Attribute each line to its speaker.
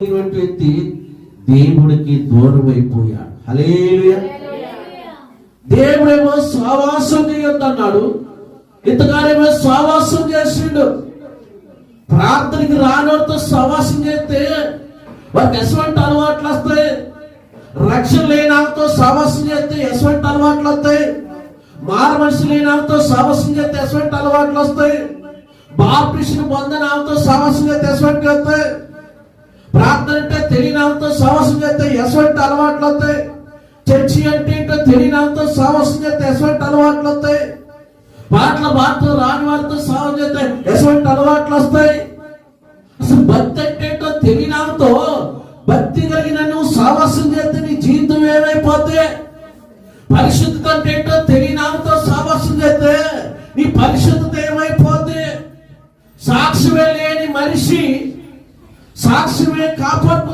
Speaker 1: వ్యక్తి దేవుడికి దూరం అయిపోయాడు. హల్లెలూయా. దేవుడేమో సహవాసం చేయొద్దన్నాడు, ఇంతకాలేమో సహవాసం చేసిండు. ప్రార్థనకి రానోడితో సహవాసం చేస్తే వారికి ఎటువంటి అలవాట్లు వస్తాయి. రక్షణ లేనాతో సహవాసం చేస్తే ఎటువంటి అలవాట్లు వస్తాయి. మార మనిషి లేనాతో సహవాసం చేస్తే ఎటువంటి అలవాట్లు వస్తాయి. బాప్టిస్టుని పొందనాలతో సహవాసం చేస్తే ఎటువంటి వస్తాయి. ప్రార్థన అంటే తెలియనాలతో సహవాసం చేస్తే ఎటువంటి అలవాట్లు వస్తాయి. చర్చి అంటే ఏంటో తెలియనాలతో సహవాసం చేస్తే ఎటువంటి అలవాట్లు వస్తాయి. పాటలు రాని వారితో సహవాసం చేస్తే ఎటువంటి అలవాట్లు వస్తాయి. అసలు భక్తి అంటే ఏంటో తెలియనాలతో భక్తి కలిగిన నువ్వు సహవాసం చేస్తే నీ జీవితం ఏమైపోతే. పరిశుద్ధత అంటే ఏంటో తెలియనాలతో సహవాసం చేస్తే నీ పరిశుద్ధత ఏమైపోతే. సాక్ష్యమే లేని మనిషి సాక్ష్యమే కాపాడు